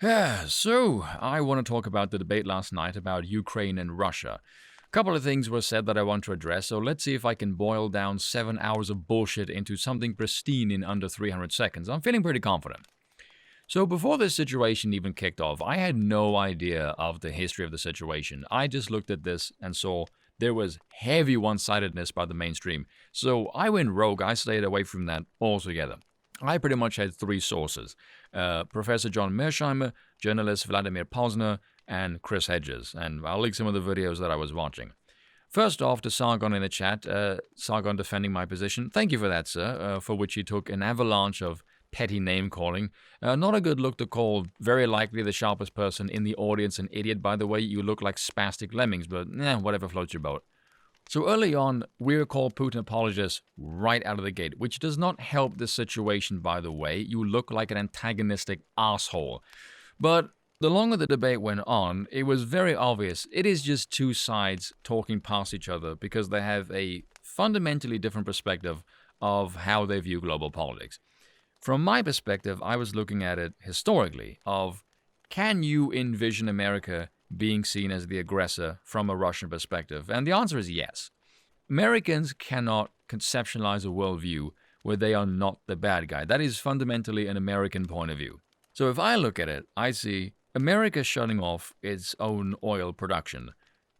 Yeah, so I want to talk about the debate last night about Ukraine and Russia. A couple of things were said that I want to address, so let's see if I can boil down 7 hours of bullshit into something pristine in under 300 seconds. I'm feeling pretty confident. So, before this situation even kicked off, I had no idea of the history of the situation. I just looked at this and saw there was heavy one sidedness by the mainstream. So, I went rogue. I stayed away from that altogether. I pretty much had three sources Professor John Mearsheimer, journalist Vladimir Posner, and Chris Hedges. And I'll link some of the videos that I was watching. First off, to Sargon in the chat, Sargon defending my position. Thank you for that, sir, for which he took an avalanche of petty name calling. Not a good look to call very likely the sharpest person in the audience an idiot. By the way, you look like spastic lemmings, but whatever floats your boat. So early on, we called Putin apologists right out of the gate, which does not help the situation, by the way. You look like an antagonistic asshole. But the longer the debate went on, it was very obvious it is just two sides talking past each other because they have a fundamentally different perspective of how they view global politics. From my perspective, I was looking at it historically of can you envision America being seen as the aggressor from a Russian perspective? And the answer is yes. Americans cannot conceptualize a worldview where they are not the bad guy. That is fundamentally an American point of view. So if I look at it, I see America shutting off its own oil production.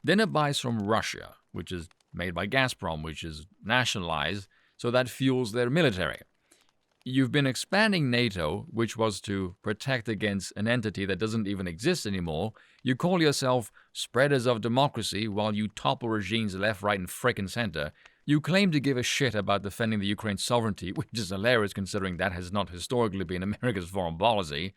Then it buys from Russia, which is made by Gazprom, which is nationalized, so that fuels their military. You've been expanding NATO, which was to protect against an entity that doesn't even exist anymore. You call yourself spreaders of democracy while you topple regimes left, right, and frickin' center. You claim to give a shit about defending the Ukraine's sovereignty, which is hilarious considering that has not historically been America's foreign policy.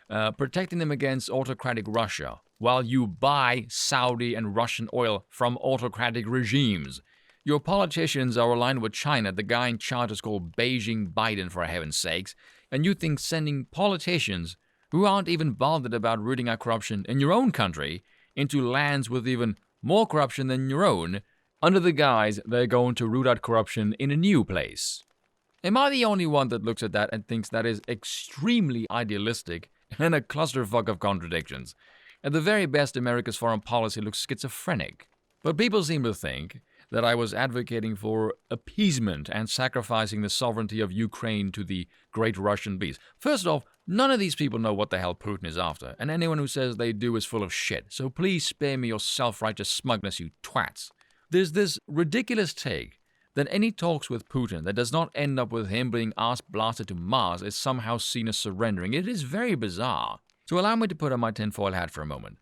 Protecting them against autocratic Russia, while you buy Saudi and Russian oil from autocratic regimes. Your politicians are aligned with China. The guy in charge is called Beijing Biden, for heaven's sakes. And you think sending politicians who aren't even bothered about rooting out corruption in your own country into lands with even more corruption than your own, under the guise they're going to root out corruption in a new place. Am I the only one that looks at that and thinks that is extremely idealistic and a clusterfuck of contradictions? At the very best, America's foreign policy looks schizophrenic. But people seem to think that I was advocating for appeasement and sacrificing the sovereignty of Ukraine to the great Russian beast. First off, none of these people know what the hell Putin is after, and anyone who says they do is full of shit. So please spare me your self-righteous smugness, you twats. There's this ridiculous take that any talks with Putin that does not end up with him being asked blasted to Mars is somehow seen as surrendering. It is very bizarre. So allow me to put on my tinfoil hat for a moment.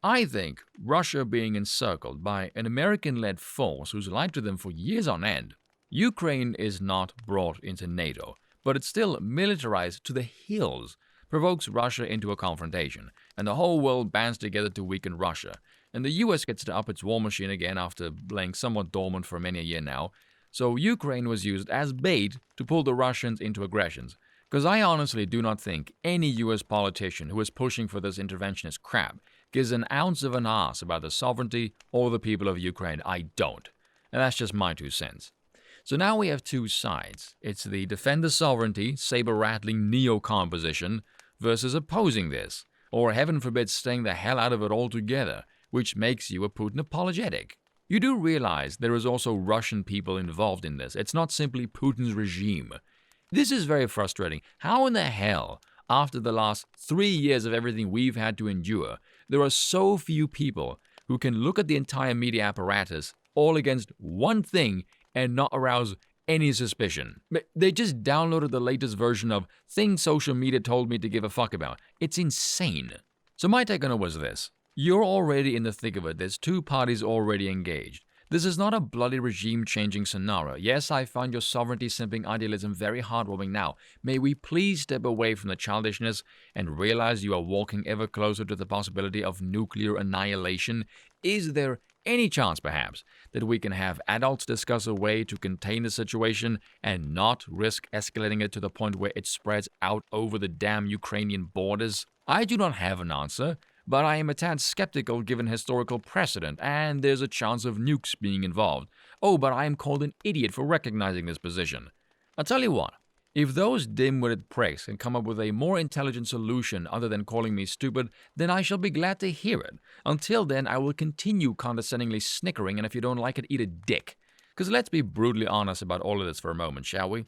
I think Russia being encircled by an American-led force who's lied to them for years on end. Ukraine is not brought into NATO, but it's still militarized to the hills, provokes Russia into a confrontation, and the whole world bands together to weaken Russia. And the US gets to up its war machine again after laying somewhat dormant for many a year now. So Ukraine was used as bait to pull the Russians into aggressions. Because I honestly do not think any US politician who is pushing for this interventionist crap gives an ounce of an ass about the sovereignty or the people of Ukraine. I don't. And that's just my 2 cents. So now we have two sides. It's the defend the sovereignty, saber-rattling neocon position versus opposing this, or heaven forbid staying the hell out of it altogether, which makes you a Putin apologetic. You do realize there is also Russian people involved in this. It's not simply Putin's regime. This is very frustrating. How in the hell, after the last 3 years of everything we've had to endure, there are so few people who can look at the entire media apparatus all against one thing and not arouse any suspicion? They just downloaded the latest version of things social media told me to give a fuck about. It's insane. So my take on it was this. You're already in the thick of it. There's two parties already engaged. This is not a bloody regime-changing scenario. Yes, I find your sovereignty-simping idealism very heartwarming now. May we please step away from the childishness and realize you are walking ever closer to the possibility of nuclear annihilation? Is there any chance, perhaps, that we can have adults discuss a way to contain the situation and not risk escalating it to the point where it spreads out over the damn Ukrainian borders? I do not have an answer, but I am a tad skeptical given historical precedent, and there's a chance of nukes being involved. Oh, but I am called an idiot for recognizing this position. I'll tell you what, If those dim-witted pricks can come up with a more intelligent solution other than calling me stupid, then I shall be glad to hear it. Until then, I will continue condescendingly snickering, and if you don't like it, eat a dick. Because let's be brutally honest about all of this for a moment, shall we?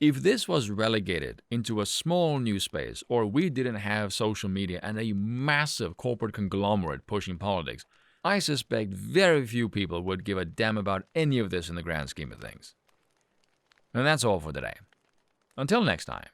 If this was relegated into a small news space, or we didn't have social media and a massive corporate conglomerate pushing politics, I suspect very few people would give a damn about any of this in the grand scheme of things. And that's all for today. Until next time.